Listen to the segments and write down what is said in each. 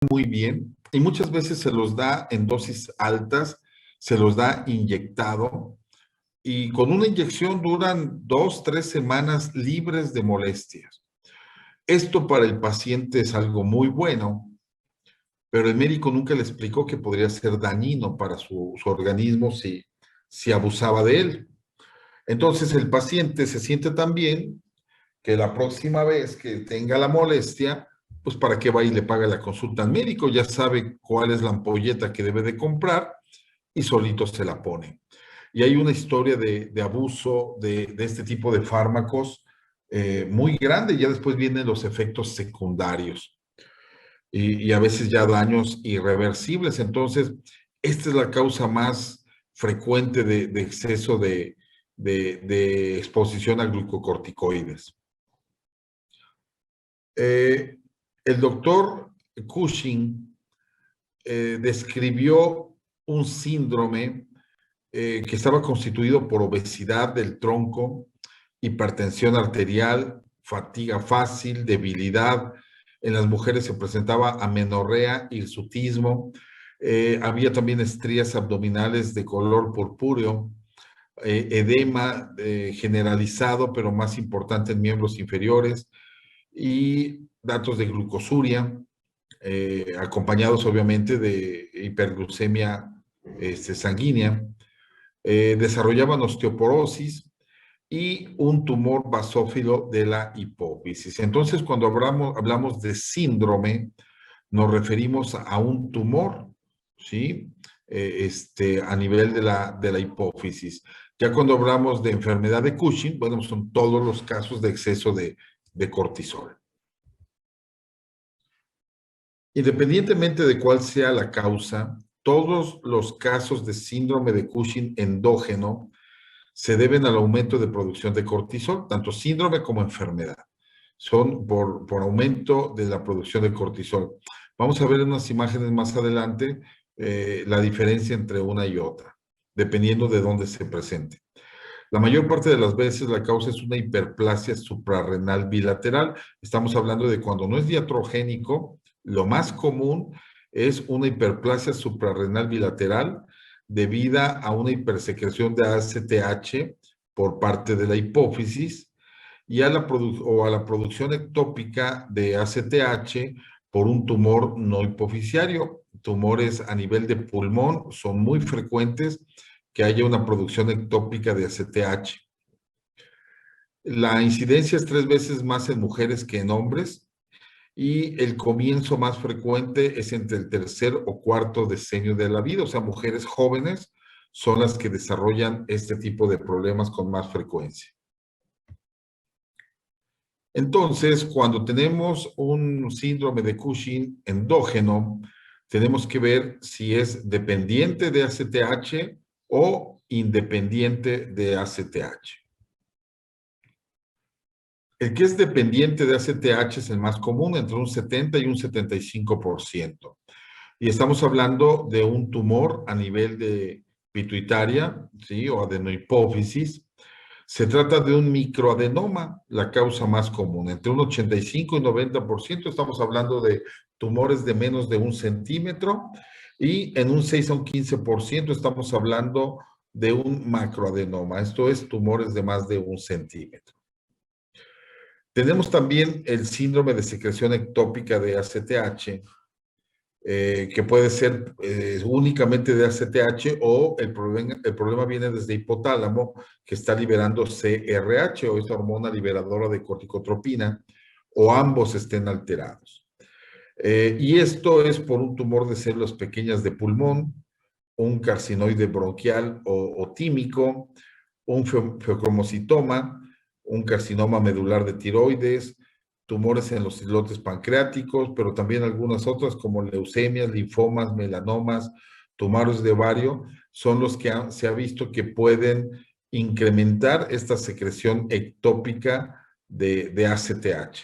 muy bien y muchas veces se los da en dosis altas, se los da inyectado y con una inyección duran 2, 3 semanas libres de molestias. Esto para el paciente es algo muy bueno, pero el médico nunca le explicó que podría ser dañino para su organismo si abusaba de él. Entonces el paciente se siente tan bien que la próxima vez que tenga la molestia, pues para qué va y le paga la consulta al médico, ya sabe cuál es la ampolleta que debe de comprar y solito se la pone. Y hay una historia de abuso de este tipo de fármacos muy grande, ya después vienen los efectos secundarios y a veces ya daños irreversibles. Entonces, esta es la causa más frecuente de exceso de exposición a glucocorticoides. El doctor Cushing describió un síndrome que estaba constituido por obesidad del tronco, hipertensión arterial, fatiga fácil, debilidad. En las mujeres se presentaba amenorrea, hirsutismo. Había también estrías abdominales de color purpúreo, edema generalizado, pero más importante en miembros inferiores, y datos de glucosuria, acompañados obviamente de hiperglucemia sanguínea. Desarrollaban osteoporosis y un tumor basófilo de la hipófisis. Entonces, cuando hablamos de síndrome, nos referimos a un tumor, ¿sí? A nivel de la hipófisis. Ya cuando hablamos de enfermedad de Cushing, bueno, son todos los casos de exceso de cortisol. Independientemente de cuál sea la causa, todos los casos de síndrome de Cushing endógeno se deben al aumento de producción de cortisol, tanto síndrome como enfermedad. Son por aumento de la producción de cortisol. Vamos a ver en unas imágenes más adelante la diferencia entre una y otra, dependiendo de dónde se presente. La mayor parte de las veces la causa es una hiperplasia suprarrenal bilateral. Estamos hablando de cuando no es diatrogénico, lo más común es una hiperplasia suprarrenal bilateral debida a una hipersecreción de ACTH por parte de la hipófisis y a la producción ectópica de ACTH por un tumor no hipofisiario. Tumores a nivel de pulmón son muy frecuentes que haya una producción ectópica de ACTH. La incidencia es 3 veces más en mujeres que en hombres y el comienzo más frecuente es entre el tercer o cuarto decenio de la vida, o sea, mujeres jóvenes son las que desarrollan este tipo de problemas con más frecuencia. Entonces, cuando tenemos un síndrome de Cushing endógeno, tenemos que ver si es dependiente de ACTH o independiente de ACTH. El que es dependiente de ACTH es el más común, entre un 70 y un 75%. Y estamos hablando de un tumor a nivel de pituitaria, ¿sí? O adenohipófisis. Se trata de un microadenoma, la causa más común. Entre un 85 y 90% estamos hablando de tumores de menos de 1 centímetro y en un 6 a un 15% estamos hablando de un macroadenoma. Esto es tumores de más de 1 centímetro. Tenemos también el síndrome de secreción ectópica de ACTH, que puede ser únicamente de ACTH o el problema viene desde hipotálamo, que está liberando CRH o esta hormona liberadora de corticotropina, o ambos estén alterados. Y esto es por un tumor de células pequeñas de pulmón, un carcinoide bronquial o tímico, un feocromocitoma, un carcinoma medular de tiroides, tumores en los islotes pancreáticos, pero también algunas otras como leucemias, linfomas, melanomas, tumores de ovario, son los que se ha visto que pueden incrementar esta secreción ectópica de ACTH.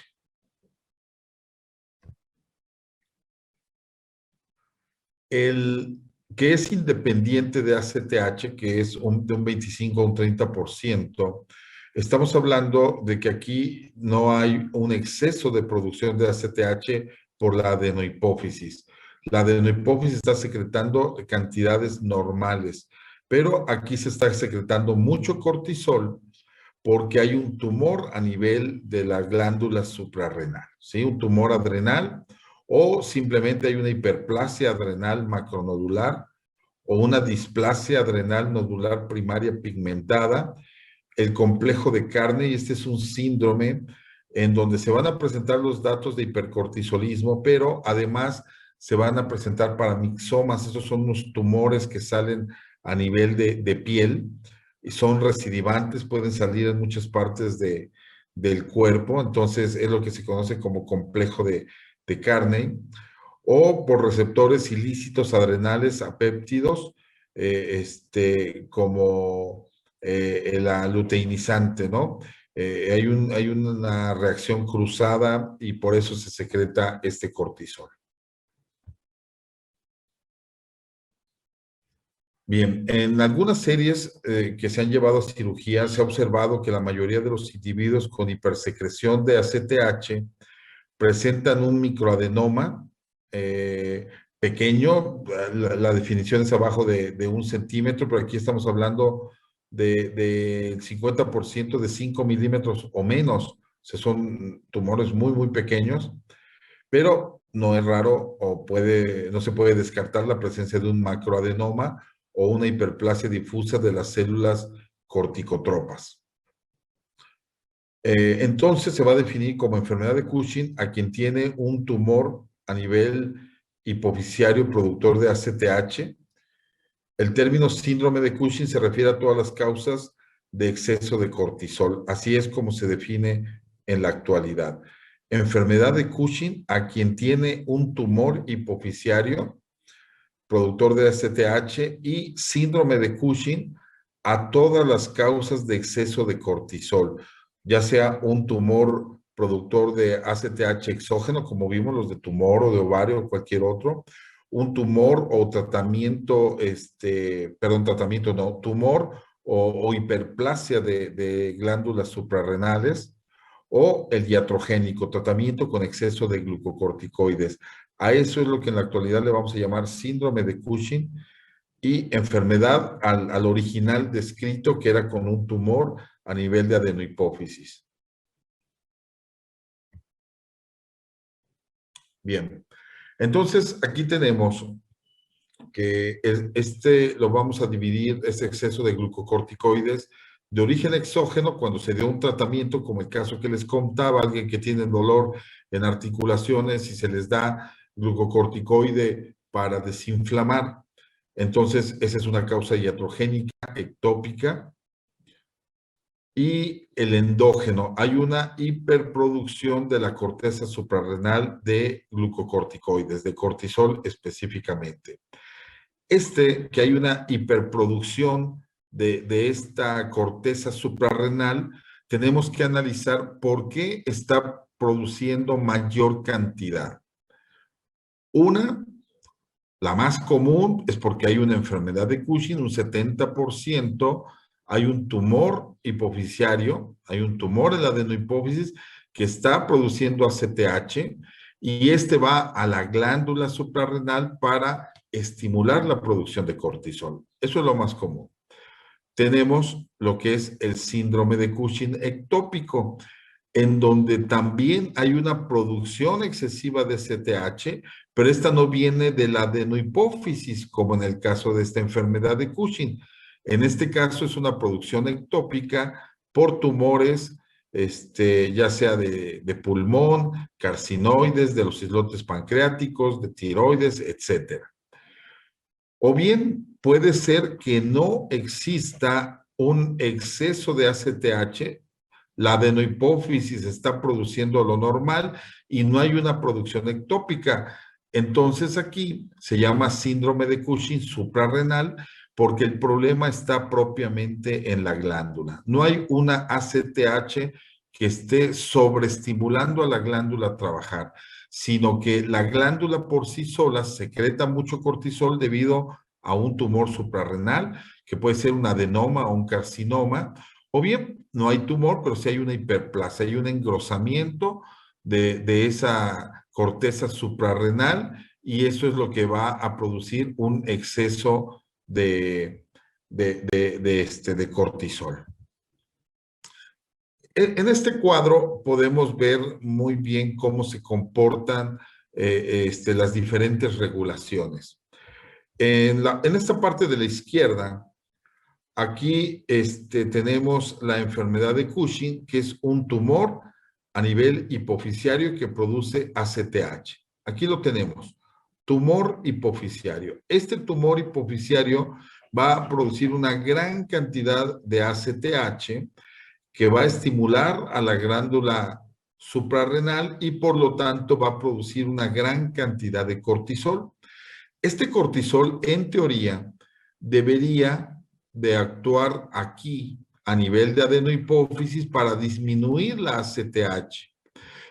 El que es independiente de ACTH, que es de un 25 a un 30%, estamos hablando de que aquí no hay un exceso de producción de ACTH por la adenohipófisis. La adenohipófisis está secretando cantidades normales, pero aquí se está secretando mucho cortisol porque hay un tumor a nivel de la glándula suprarrenal, ¿sí? Un tumor adrenal o simplemente hay una hiperplasia adrenal macronodular o una displasia adrenal nodular primaria pigmentada, el complejo de carne, y este es un síndrome en donde se van a presentar los datos de hipercortisolismo, pero además se van a presentar paramixomas, esos son unos tumores que salen a nivel de piel, y son recidivantes, pueden salir en muchas partes del cuerpo, entonces es lo que se conoce como complejo de carne, o por receptores ilícitos adrenales apéptidos, como la luteinizante, ¿no? Hay una reacción cruzada y por eso se secreta este cortisol. Bien, en algunas series que se han llevado a cirugía se ha observado que la mayoría de los individuos con hipersecreción de ACTH presentan un microadenoma eh, pequeño, la definición es abajo de 1 centímetro, pero aquí estamos hablando del 50% de 5 milímetros o menos. O sea, son tumores muy, muy pequeños, pero no es raro o no se puede descartar la presencia de un macroadenoma o una hiperplasia difusa de las células corticotropas. Entonces se va a definir como enfermedad de Cushing a quien tiene un tumor a nivel hipofisiario productor de ACTH. El término síndrome de Cushing se refiere a todas las causas de exceso de cortisol. Así es como se define en la actualidad. Enfermedad de Cushing a quien tiene un tumor hipofisiario productor de ACTH, y síndrome de Cushing a todas las causas de exceso de cortisol, ya sea un tumor productor de ACTH exógeno, como vimos los de tumor o de ovario o cualquier otro, un tumor o tratamiento, tratamiento no, tumor o hiperplasia de glándulas suprarrenales, o el iatrogénico, tratamiento con exceso de glucocorticoides. A eso es lo que en la actualidad le vamos a llamar síndrome de Cushing, y enfermedad al original descrito, que era con un tumor a nivel de adenohipófisis. Bien, entonces aquí tenemos que lo vamos a dividir, este exceso de glucocorticoides, de origen exógeno, cuando se dio un tratamiento, como el caso que les contaba, alguien que tiene dolor en articulaciones y se les da glucocorticoide para desinflamar. Entonces, esa es una causa iatrogénica, ectópica. Y el endógeno, hay una hiperproducción de la corteza suprarrenal de glucocorticoides, de cortisol específicamente. Que hay una hiperproducción de esta corteza suprarrenal, tenemos que analizar por qué está produciendo mayor cantidad. Una, la más común, es porque hay una enfermedad de Cushing, un 70%, hay un tumor hipofisiario, hay un tumor en la adenohipófisis que está produciendo ACTH, y este va a la glándula suprarrenal para estimular la producción de cortisol. Eso es lo más común. Tenemos lo que es el síndrome de Cushing ectópico, en donde también hay una producción excesiva de CTH, pero esta no viene de la adenohipófisis, como en el caso de esta enfermedad de Cushing. En este caso es una producción ectópica por tumores, ya sea de pulmón, carcinoides, de los islotes pancreáticos, de tiroides, etcétera. O bien puede ser que no exista un exceso de ACTH, la adenohipófisis está produciendo lo normal y no hay una producción ectópica. Entonces aquí se llama síndrome de Cushing suprarrenal, porque el problema está propiamente en la glándula. No hay una ACTH que esté sobreestimulando a la glándula a trabajar, sino que la glándula por sí sola secreta mucho cortisol debido a un tumor suprarrenal, que puede ser un adenoma o un carcinoma, o bien no hay tumor, pero sí hay una hiperplasia, hay un engrosamiento de esa corteza suprarrenal y eso es lo que va a producir un exceso de cortisol. En este cuadro podemos ver muy bien cómo se comportan las diferentes regulaciones. En esta parte de la izquierda, aquí tenemos la enfermedad de Cushing, que es un tumor a nivel hipofisiario que produce ACTH. Aquí lo tenemos, tumor hipofisiario. Este tumor hipofisiario va a producir una gran cantidad de ACTH que va a estimular a la glándula suprarrenal y por lo tanto va a producir una gran cantidad de cortisol. Este cortisol, en teoría, debería de actuar aquí a nivel de adenohipófisis para disminuir la ACTH.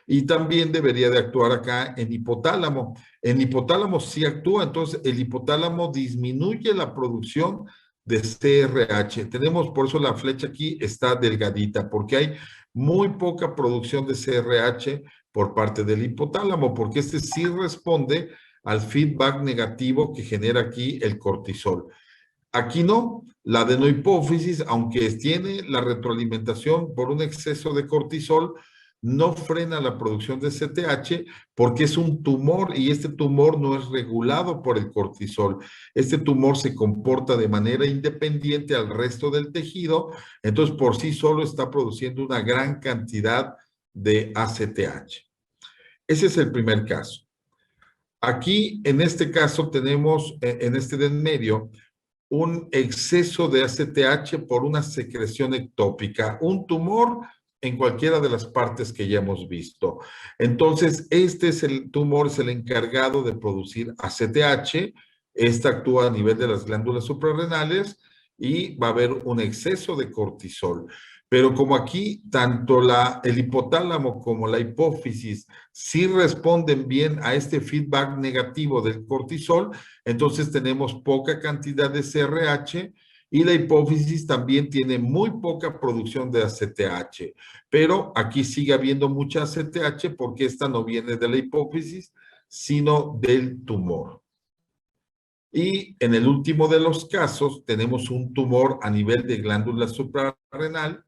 Y también debería de actuar acá en hipotálamo. En hipotálamo sí actúa, entonces el hipotálamo disminuye la producción de CRH. Tenemos, por eso la flecha aquí está delgadita, porque hay muy poca producción de CRH por parte del hipotálamo, porque este sí responde al feedback negativo que genera aquí el cortisol. Aquí no, la adenohipófisis, aunque tiene la retroalimentación por un exceso de cortisol, no frena la producción de CTH porque es un tumor y este tumor no es regulado por el cortisol. Este tumor se comporta de manera independiente al resto del tejido, entonces por sí solo está produciendo una gran cantidad de ACTH. Ese es el primer caso. Aquí, en este caso, tenemos, en este de en medio, un exceso de ACTH por una secreción ectópica, un tumor en cualquiera de las partes que ya hemos visto. Entonces, este es el tumor, es el encargado de producir ACTH, este actúa a nivel de las glándulas suprarrenales y va a haber un exceso de cortisol. Pero como aquí tanto el hipotálamo como la hipófisis sí responden bien a este feedback negativo del cortisol, entonces tenemos poca cantidad de CRH y la hipófisis también tiene muy poca producción de ACTH. Pero aquí sigue habiendo mucha ACTH porque esta no viene de la hipófisis, sino del tumor. Y en el último de los casos tenemos un tumor a nivel de glándula suprarrenal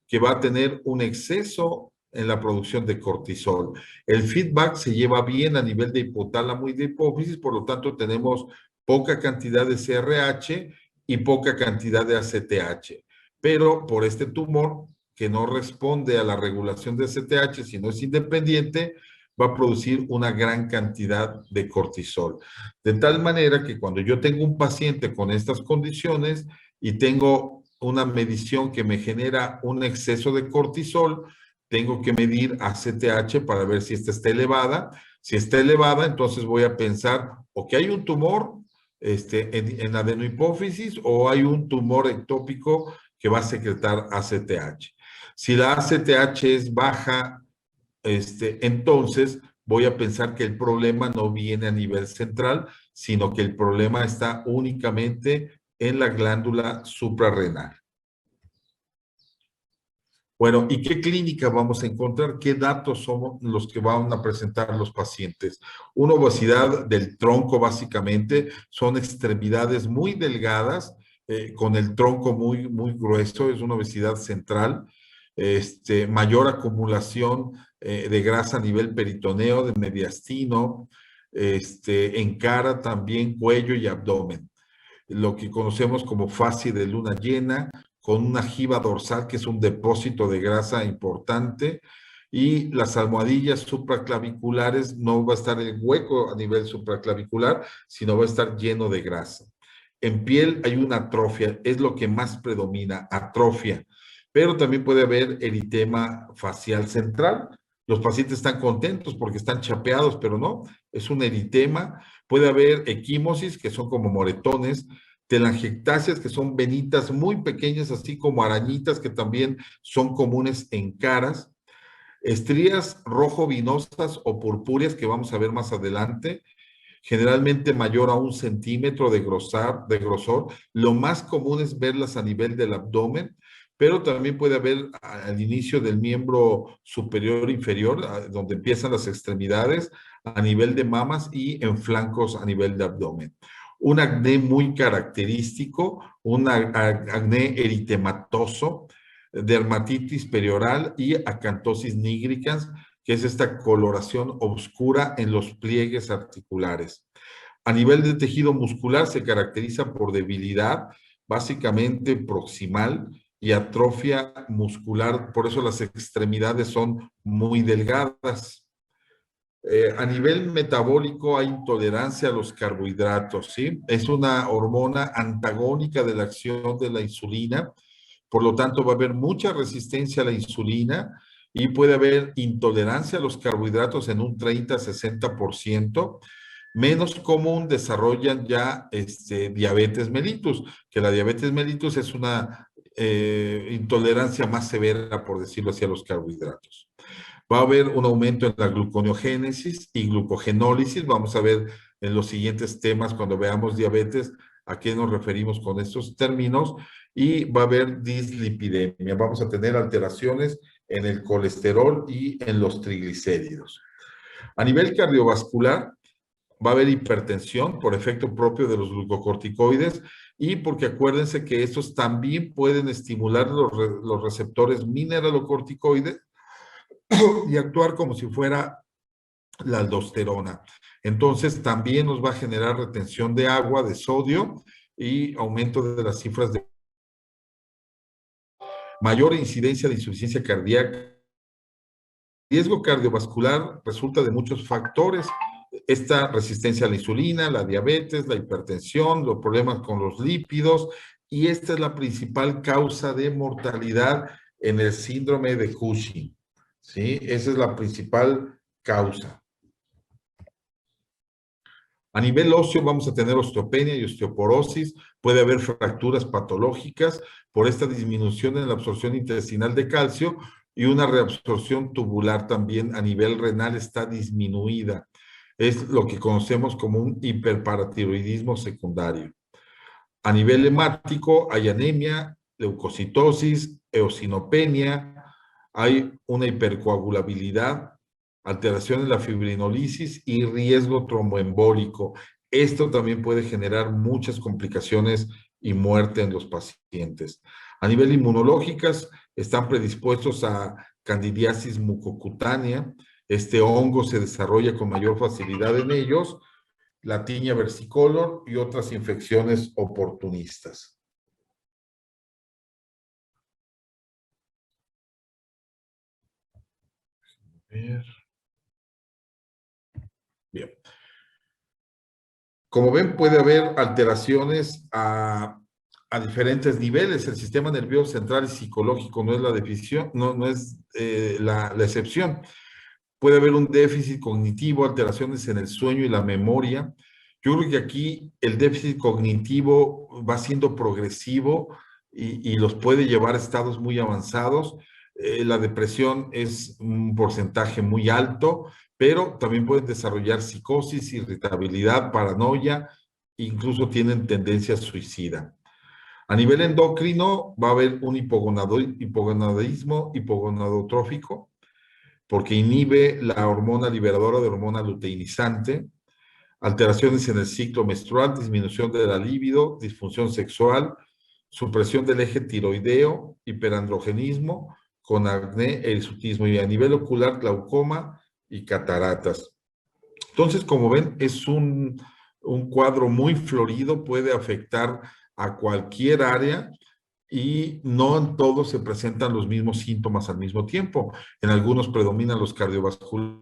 que va a tener un exceso en la producción de cortisol. El feedback se lleva bien a nivel de hipotálamo y de hipófisis, por lo tanto tenemos poca cantidad de CRH y poca cantidad de ACTH. Pero por este tumor que no responde a la regulación de ACTH, sino es independiente, va a producir una gran cantidad de cortisol. De tal manera que cuando yo tengo un paciente con estas condiciones y tengo una medición que me genera un exceso de cortisol, tengo que medir ACTH para ver si esta está elevada. Si está elevada, entonces voy a pensar o que hay un tumor en la adenohipófisis o hay un tumor ectópico que va a secretar ACTH. Si la ACTH es baja, entonces voy a pensar que el problema no viene a nivel central, sino que el problema está únicamente en la glándula suprarrenal. Bueno, ¿y qué clínica vamos a encontrar? ¿Qué datos son los que van a presentar los pacientes? Una obesidad del tronco, básicamente, son extremidades muy delgadas, con el tronco muy, muy grueso, es una obesidad central, mayor acumulación de grasa a nivel peritoneo, de mediastino, en cara también, cuello y abdomen. Lo que conocemos como fascia de luna llena, con una jiba dorsal, que es un depósito de grasa importante, y las almohadillas supraclaviculares, no va a estar el hueco a nivel supraclavicular, sino va a estar lleno de grasa. En piel hay una atrofia, es lo que más predomina, atrofia, pero también puede haber eritema facial central. Los pacientes están contentos porque están chapeados, pero no, es un eritema. Puede haber equimosis, que son como moretones, telangiectasias, que son venitas muy pequeñas, así como arañitas, que también son comunes en caras, estrías rojo vinosas o purpúreas, que vamos a ver más adelante, generalmente mayor a 1 centímetro de grosor. Lo más común es verlas a nivel del abdomen, pero también puede haber al inicio del miembro superior e inferior, donde empiezan las extremidades, a nivel de mamas y en flancos a nivel de abdomen. Un acné muy característico, un acné eritematoso, dermatitis perioral y acantosis nigricans, que es esta coloración oscura en los pliegues articulares. A nivel de tejido muscular se caracteriza por debilidad, básicamente proximal, y atrofia muscular, por eso las extremidades son muy delgadas. A nivel metabólico hay intolerancia a los carbohidratos, ¿sí? Es una hormona antagónica de la acción de la insulina, por lo tanto va a haber mucha resistencia a la insulina y puede haber intolerancia a los carbohidratos en un 30-60%. Menos común desarrollan ya diabetes mellitus, que la diabetes mellitus es una intolerancia más severa, por decirlo así, a los carbohidratos. Va a haber un aumento en la gluconeogénesis y glucogenólisis. Vamos a ver en los siguientes temas, cuando veamos diabetes, a qué nos referimos con estos términos. Y va a haber dislipidemia. Vamos a tener alteraciones en el colesterol y en los triglicéridos. A nivel cardiovascular, va a haber hipertensión por efecto propio de los glucocorticoides y porque acuérdense que estos también pueden estimular los receptores mineralocorticoides y actuar como si fuera la aldosterona. Entonces, también nos va a generar retención de agua, de sodio y aumento de las cifras de mayor incidencia de insuficiencia cardíaca. Riesgo cardiovascular resulta de muchos factores. Esta resistencia a la insulina, la diabetes, la hipertensión, los problemas con los lípidos, y esta es la principal causa de mortalidad en el síndrome de Cushing. ¿Sí? Esa es la principal causa. A nivel óseo vamos a tener osteopenia y osteoporosis, puede haber fracturas patológicas por esta disminución en la absorción intestinal de calcio y una reabsorción tubular también a nivel renal está disminuida. Es lo que conocemos como un hiperparatiroidismo secundario. A nivel hemático hay anemia, leucocitosis, eosinopenia, hay una hipercoagulabilidad, alteración en la fibrinolisis y riesgo tromboembólico. Esto también puede generar muchas complicaciones y muerte en los pacientes. A nivel inmunológicas, están predispuestos a candidiasis mucocutánea. Este hongo se desarrolla con mayor facilidad en ellos, la tiña versicolor y otras infecciones oportunistas. Bien. Como ven, puede haber alteraciones a diferentes niveles. El sistema nervioso central y psicológico no es la definición, no es la excepción. Puede haber un déficit cognitivo, alteraciones en el sueño y la memoria. Yo creo que aquí el déficit cognitivo va siendo progresivo y los puede llevar a estados muy avanzados. La depresión es un porcentaje muy alto, pero también pueden desarrollar psicosis, irritabilidad, paranoia, incluso tienen tendencia suicida. A nivel endocrino va a haber un hipogonadismo hipogonadotrófico, porque inhibe la hormona liberadora de hormona luteinizante, alteraciones en el ciclo menstrual, disminución de la libido, disfunción sexual, supresión del eje tiroideo, hiperandrogenismo, con acné e hirsutismo, y a nivel ocular, glaucoma y cataratas. Entonces, como ven, es un cuadro muy florido, puede afectar a cualquier área y no en todos se presentan los mismos síntomas al mismo tiempo. En algunos predominan los cardiovasculares,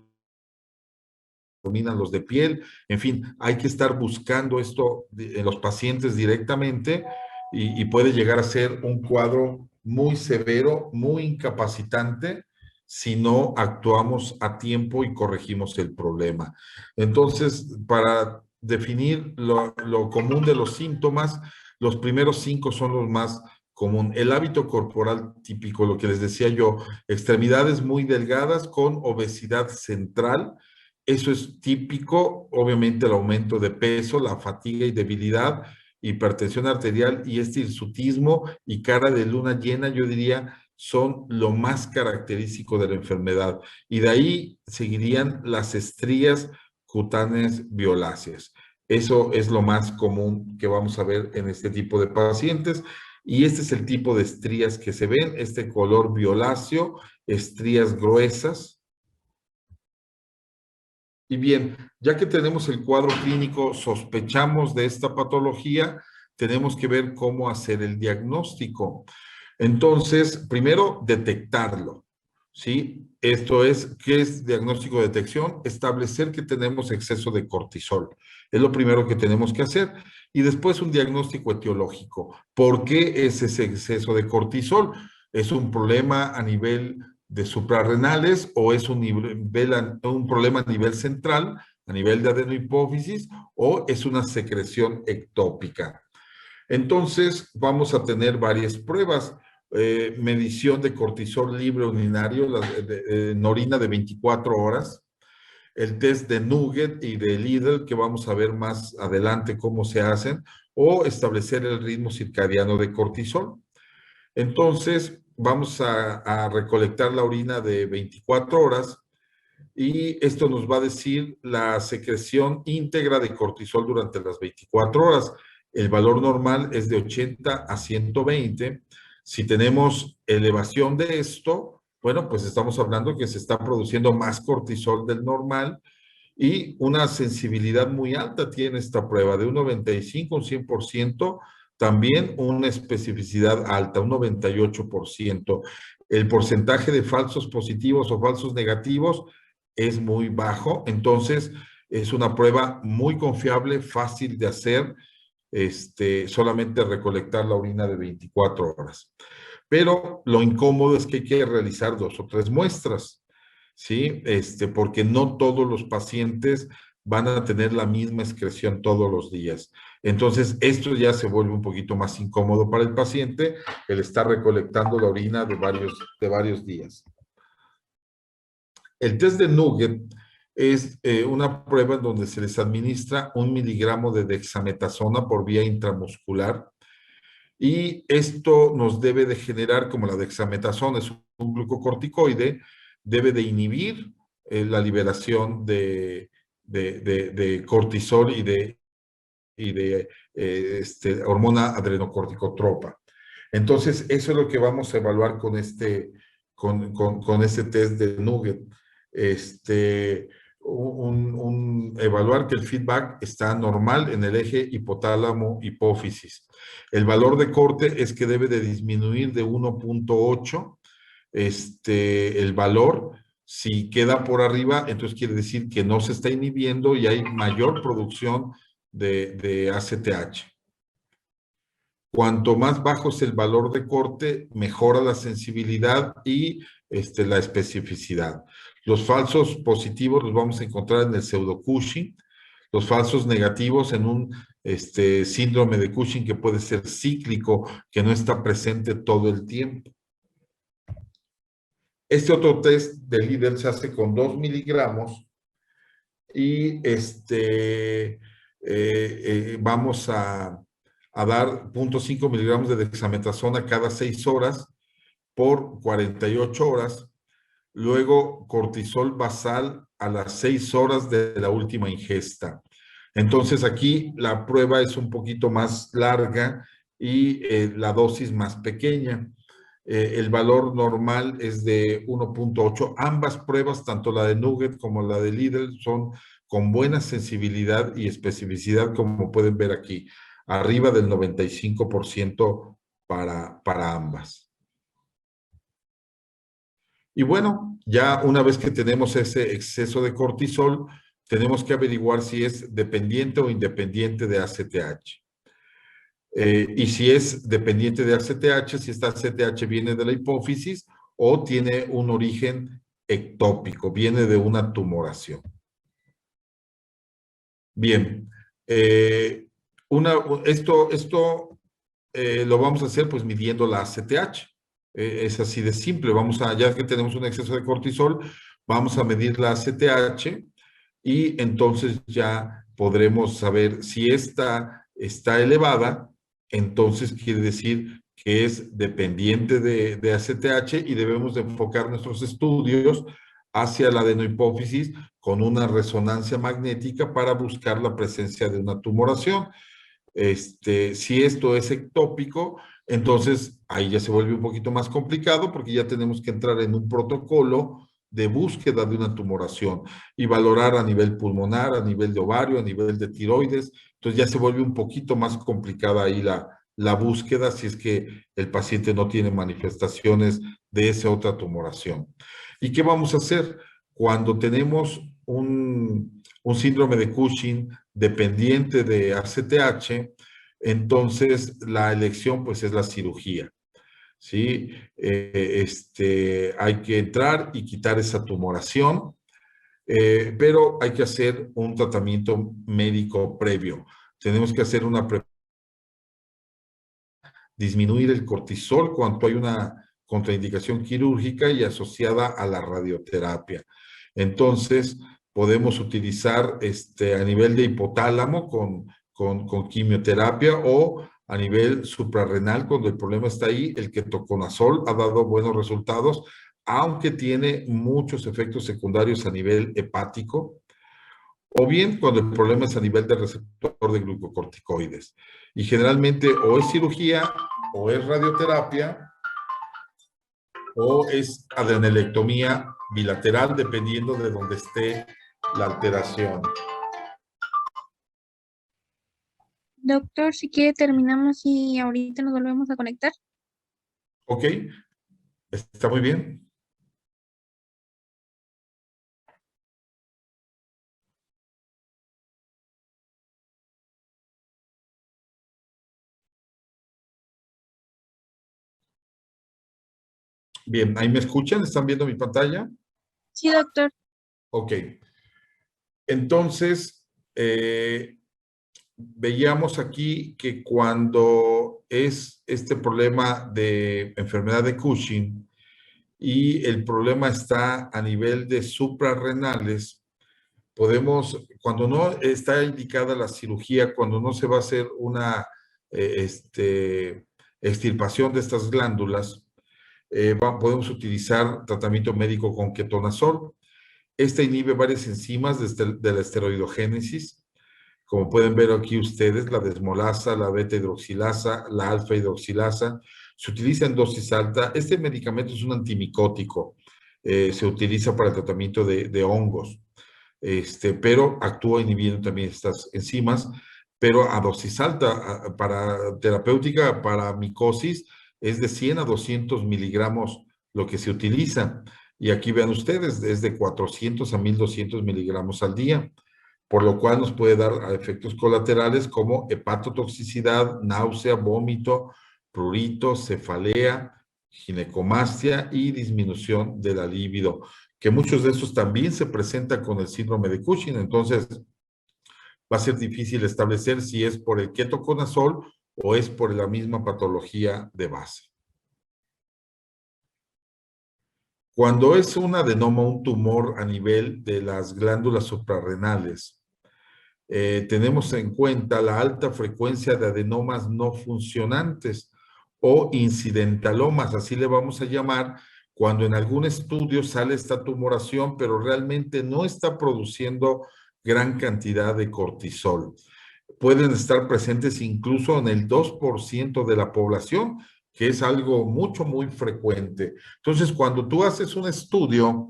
predominan los de piel, en fin, hay que estar buscando esto en los pacientes directamente y puede llegar a ser un cuadro muy severo, muy incapacitante, si no actuamos a tiempo y corregimos el problema. Entonces, para definir lo común de los síntomas, los primeros 5 son los más común. El hábito corporal típico, lo que les decía yo, extremidades muy delgadas con obesidad central. Eso es típico, obviamente el aumento de peso, la fatiga y debilidad hipertensión arterial y este hirsutismo y cara de luna llena, yo diría, son lo más característico de la enfermedad. Y de ahí seguirían las estrías cutáneas violáceas. Eso es lo más común que vamos a ver en este tipo de pacientes. Y este es el tipo de estrías que se ven, este color violáceo, estrías gruesas. Y bien, ya que tenemos el cuadro clínico, sospechamos de esta patología, tenemos que ver cómo hacer el diagnóstico. Entonces, primero, detectarlo, ¿sí? Esto es, ¿qué es diagnóstico de detección? Establecer que tenemos exceso de cortisol. Es lo primero que tenemos que hacer. Y después un diagnóstico etiológico. ¿Por qué es ese exceso de cortisol? ¿Es un problema a nivel de suprarrenales o es un problema a nivel central, a nivel de adenohipófisis, o es una secreción ectópica? Entonces, vamos a tener varias pruebas. Medición de cortisol libre urinario en orina de 24 horas, el test de Nugget y de Lidl, que vamos a ver más adelante cómo se hacen, o establecer el ritmo circadiano de cortisol. Entonces, vamos a recolectar la orina de 24 horas y esto nos va a decir la secreción íntegra de cortisol durante las 24 horas. El valor normal es de 80 a 120. Si tenemos elevación de esto, bueno, pues estamos hablando que se está produciendo más cortisol del normal y una sensibilidad muy alta tiene esta prueba, de un 95 a un 100%, también una especificidad alta, un 98%. El porcentaje de falsos positivos o falsos negativos es muy bajo, entonces es una prueba muy confiable, fácil de hacer, solamente recolectar la orina de 24 horas. Pero lo incómodo es que hay que realizar 2 o 3 muestras, ¿sí? Porque no todos los pacientes van a tener la misma excreción todos los días. Entonces, esto ya se vuelve un poquito más incómodo para el paciente, el estar recolectando la orina de varios días. El test de Nugget es una prueba en donde se les administra 1 miligramo de dexametasona por vía intramuscular y esto nos debe de generar, como la dexametasona es un glucocorticoide, debe de inhibir la liberación de cortisol y de hormona adrenocorticotropa. Entonces, eso es lo que vamos a evaluar con con este test de Nugget. Evaluar que el feedback está normal en el eje hipotálamo-hipófisis. El valor de corte es que debe de disminuir de 1.8. El valor, si queda por arriba, entonces quiere decir que no se está inhibiendo y hay mayor producción de ACTH. Cuanto más bajo es el valor de corte, mejora la sensibilidad y la especificidad. Los falsos positivos los vamos a encontrar en el pseudo-Cushing, los falsos negativos en un síndrome de Cushing que puede ser cíclico, que no está presente todo el tiempo. Este otro test de Lidl se hace con 2 miligramos y vamos a dar 0.5 miligramos de dexametasona cada 6 horas por 48 horas. Luego, cortisol basal a las 6 horas de la última ingesta. Entonces, aquí la prueba es un poquito más larga y la dosis más pequeña. El valor normal es de 1.8. Ambas pruebas, tanto la de Nugget como la de Lidl, son con buena sensibilidad y especificidad, como pueden ver aquí, arriba del 95% para ambas. Y bueno, ya una vez que tenemos ese exceso de cortisol, tenemos que averiguar si es dependiente o independiente de ACTH. Y si es dependiente de ACTH, si esta ACTH viene de la hipófisis o tiene un origen ectópico, viene de una tumoración. Bien, esto lo vamos a hacer pues midiendo la ACTH. Es así de simple. Ya que tenemos un exceso de cortisol, vamos a medir la ACTH y entonces ya podremos saber si esta está elevada, entonces quiere decir que es dependiente de ACTH y debemos de enfocar nuestros estudios hacia la adenohipófisis con una resonancia magnética para buscar la presencia de una tumoración. Si esto es ectópico, entonces ahí ya se vuelve un poquito más complicado porque ya tenemos que entrar en un protocolo de búsqueda de una tumoración y valorar a nivel pulmonar, a nivel de ovario, a nivel de tiroides. Entonces ya se vuelve un poquito más complicada ahí la búsqueda si es que el paciente no tiene manifestaciones de esa otra tumoración. ¿Y qué vamos a hacer cuando tenemos un síndrome de Cushing dependiente de ACTH? Entonces la elección pues es la cirugía, ¿sí? Hay que entrar y quitar esa tumoración, pero hay que hacer un tratamiento médico previo. Tenemos que hacer disminuir el cortisol cuando hay una contraindicación quirúrgica y asociada a la radioterapia. Entonces, podemos utilizar a nivel de hipotálamo con quimioterapia o a nivel suprarrenal cuando el problema está ahí. El ketoconazol ha dado buenos resultados, aunque tiene muchos efectos secundarios a nivel hepático, o bien cuando el problema es a nivel de receptor de glucocorticoides. Y generalmente o es cirugía, o es radioterapia, o es adrenalectomía bilateral, dependiendo de donde esté la alteración. Doctor, si quiere terminamos y ahorita nos volvemos a conectar. ¿Ok? ¿Está muy bien? Bien, ¿ahí me escuchan? ¿Están viendo mi pantalla? Sí, doctor. Ok. Entonces, veíamos aquí que cuando es este problema de enfermedad de Cushing y el problema está a nivel de suprarrenales, cuando no está indicada la cirugía, cuando no se va a hacer una extirpación de estas glándulas, podemos utilizar tratamiento médico con ketonazol. Este inhibe varias enzimas de la esteroidogénesis, como pueden ver aquí ustedes, la desmolasa, la beta-hidroxilasa, la alfa-hidroxilasa. Se utiliza en dosis alta. Este medicamento es un antimicótico. Se utiliza para el tratamiento de hongos, pero actúa inhibiendo también estas enzimas, pero a dosis alta. Para terapéutica, para micosis, es de 100 a 200 miligramos lo que se utiliza. Y aquí vean ustedes, es de 400 a 1200 miligramos al día, por lo cual nos puede dar efectos colaterales como hepatotoxicidad, náusea, vómito, prurito, cefalea, ginecomastia y disminución de la libido, que muchos de esos también se presentan con el síndrome de Cushing. Entonces, va a ser difícil establecer si es por el ketoconazol o es por la misma patología de base. Cuando es un adenoma, un tumor a nivel de las glándulas suprarrenales, tenemos en cuenta la alta frecuencia de adenomas no funcionantes o incidentalomas, así le vamos a llamar, cuando en algún estudio sale esta tumoración, pero realmente no está produciendo gran cantidad de cortisol. Pueden estar presentes incluso en el 2% de la población, que es algo muy frecuente. Entonces, cuando tú haces un estudio,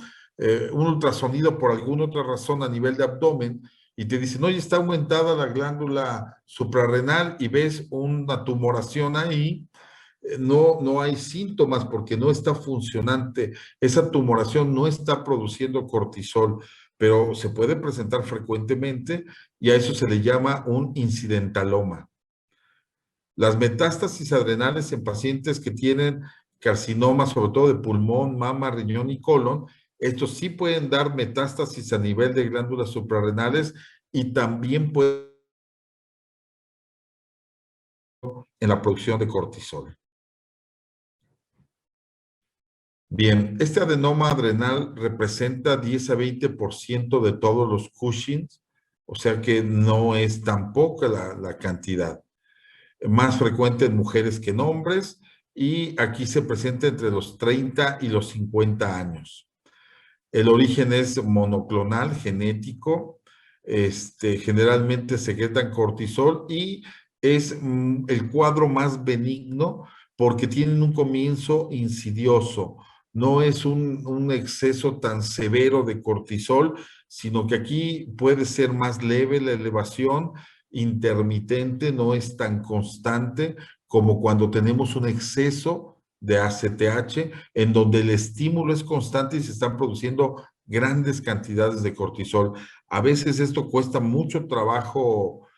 un ultrasonido por alguna otra razón a nivel de abdomen, y te dicen, oye, está aumentada la glándula suprarrenal y ves una tumoración ahí, no hay síntomas porque no está funcionante. Esa tumoración no está produciendo cortisol, pero se puede presentar frecuentemente y a eso se le llama un incidentaloma. Las metástasis adrenales en pacientes que tienen carcinoma, sobre todo de pulmón, mama, riñón y colon, estos sí pueden dar metástasis a nivel de glándulas suprarrenales y también pueden en la producción de cortisol. Bien, este adenoma adrenal representa 10 a 20% de todos los Cushings O sea que no es tan poca la cantidad. Más frecuente en mujeres que en hombres y aquí se presenta entre los 30 y los 50 años. El origen es monoclonal, genético, generalmente secretan cortisol y es el cuadro más benigno porque tienen un comienzo insidioso. No es un exceso tan severo de cortisol, sino que aquí puede ser más leve la elevación, intermitente, no es tan constante como cuando tenemos un exceso de ACTH, en donde el estímulo es constante y se están produciendo grandes cantidades de cortisol. A veces esto cuesta mucho trabajo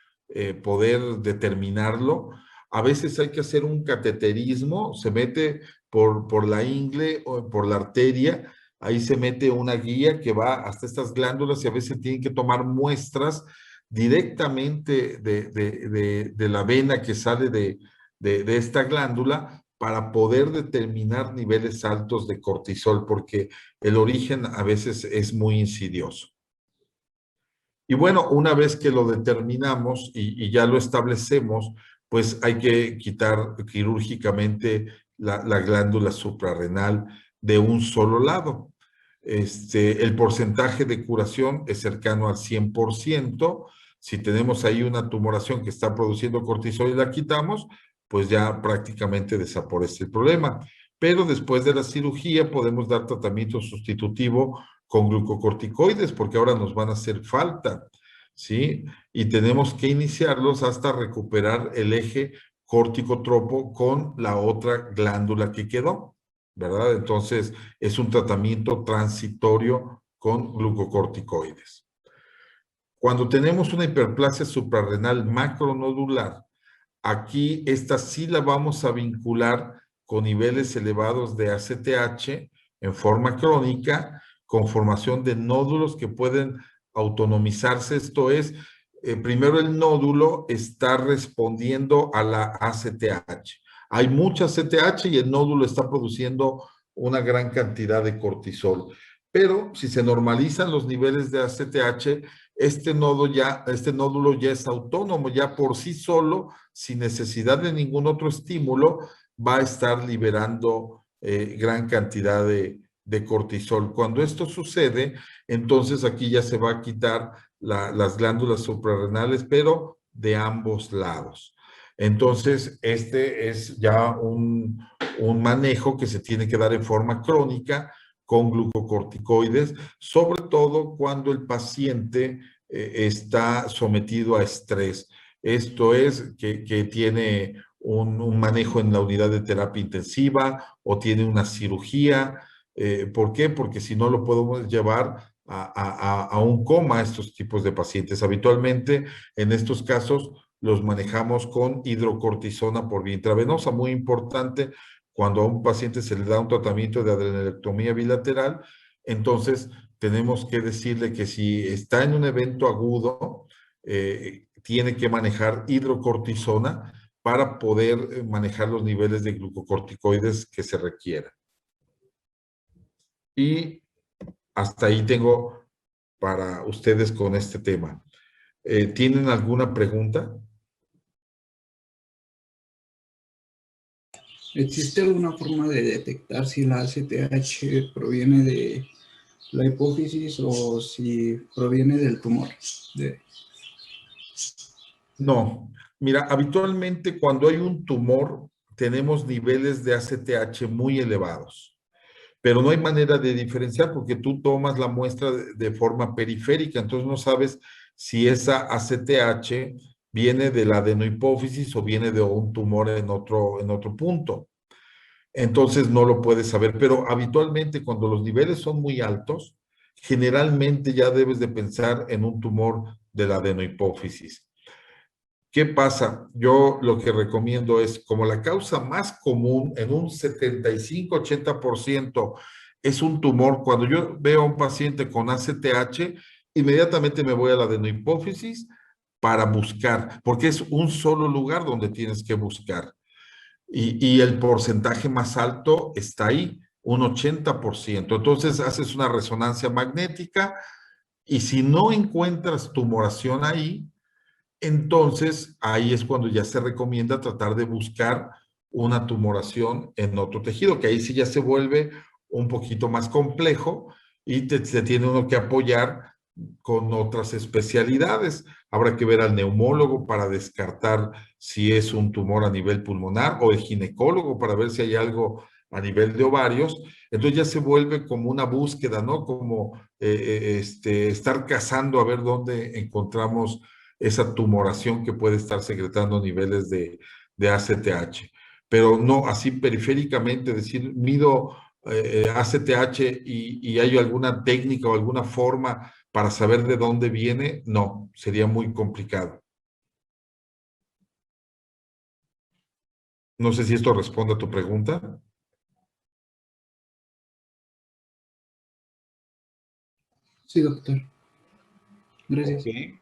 poder determinarlo. A veces hay que hacer un cateterismo, se mete por la ingle o por la arteria, ahí se mete una guía que va hasta estas glándulas y a veces tienen que tomar muestras directamente de la vena que sale de esta glándula para poder determinar niveles altos de cortisol, porque el origen a veces es muy insidioso. Y bueno, una vez que lo determinamos y ya lo establecemos, pues hay que quitar quirúrgicamente la glándula suprarrenal de un solo lado. El porcentaje de curación es cercano al 100%. Si tenemos ahí una tumoración que está produciendo cortisol y la quitamos, pues ya prácticamente desaparece el problema. Pero después de la cirugía podemos dar tratamiento sustitutivo con glucocorticoides porque ahora nos van a hacer falta, ¿sí? Y tenemos que iniciarlos hasta recuperar el eje córtico-tropo con la otra glándula que quedó, ¿verdad? Entonces, es un tratamiento transitorio con glucocorticoides. Cuando tenemos una hiperplasia suprarrenal macronodular, aquí esta sí la vamos a vincular con niveles elevados de ACTH en forma crónica, con formación de nódulos que pueden autonomizarse. Esto es, primero el nódulo está respondiendo a la ACTH. Hay mucha ACTH y el nódulo está produciendo una gran cantidad de cortisol. Pero si se normalizan los niveles de ACTH, este nódulo ya es autónomo, ya por sí solo, sin necesidad de ningún otro estímulo, va a estar liberando gran cantidad de cortisol. Cuando esto sucede, entonces aquí ya se va a quitar las glándulas suprarrenales, pero de ambos lados. Entonces, este es ya un manejo que se tiene que dar en forma crónica con glucocorticoides, sobre todo cuando el paciente está sometido a estrés. Esto es que tiene un manejo en la unidad de terapia intensiva o tiene una cirugía. ¿Por qué? Porque si no lo podemos llevar a un coma a estos tipos de pacientes. Habitualmente, en estos casos, los manejamos con hidrocortisona por vía intravenosa, muy importante cuando a un paciente se le da un tratamiento de adrenalectomía bilateral, entonces tenemos que decirle que si está en un evento agudo, tiene que manejar hidrocortisona para poder manejar los niveles de glucocorticoides que se requieran. Y hasta ahí tengo para ustedes con este tema. ¿Tienen alguna pregunta? ¿Existe alguna forma de detectar si la ACTH proviene de la hipófisis o si proviene del tumor? No. Mira, habitualmente cuando hay un tumor tenemos niveles de ACTH muy elevados, pero no hay manera de diferenciar porque tú tomas la muestra de forma periférica, entonces no sabes si esa ACTH viene de la adenohipófisis o viene de un tumor en otro punto. Entonces no lo puedes saber, pero habitualmente cuando los niveles son muy altos, generalmente ya debes de pensar en un tumor de la adenohipófisis. ¿Qué pasa? Yo lo que recomiendo es, como la causa más común en un 75-80% es un tumor, cuando yo veo a un paciente con ACTH, inmediatamente me voy a la adenohipófisis para buscar, porque es un solo lugar donde tienes que buscar. Y el porcentaje más alto está ahí, un 80%. Entonces haces una resonancia magnética Y si no encuentras tumoración ahí, entonces ahí es cuando ya se recomienda tratar de buscar una tumoración en otro tejido, que ahí sí ya se vuelve un poquito más complejo y te tiene uno que apoyar con otras especialidades. Habrá que ver al neumólogo para descartar si es un tumor a nivel pulmonar o el ginecólogo para ver si hay algo a nivel de ovarios. Entonces ya se vuelve como una búsqueda, ¿no? Como estar cazando a ver dónde encontramos esa tumoración que puede estar secretando niveles de ACTH. Pero no, así periféricamente decir, mido ACTH y hay alguna técnica o alguna forma para saber de dónde viene, no, sería muy complicado. No sé si esto responde a tu pregunta. Sí, doctor. Gracias. Okay.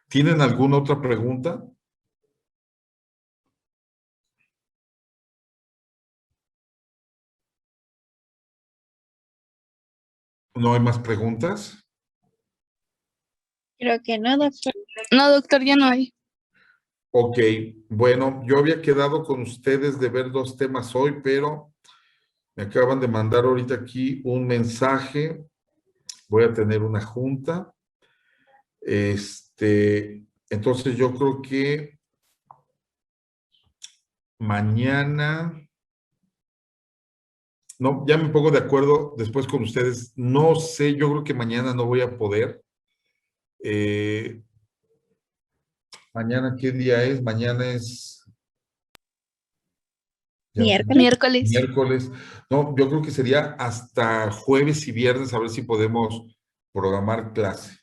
¿Tienen alguna otra pregunta? ¿No hay más preguntas? Creo que no, doctor. No, doctor, ya no hay. Ok, bueno, yo había quedado con ustedes de ver 2 temas hoy, pero me acaban de mandar ahorita aquí un mensaje. Voy a tener una junta. Entonces yo creo que mañana, no, ya me pongo de acuerdo después con ustedes. No sé, yo creo que mañana no voy a poder. Mañana, ¿qué día es? Mañana es Miércoles. Miércoles. miércoles. No, yo creo que sería hasta jueves y viernes a ver si podemos programar clase.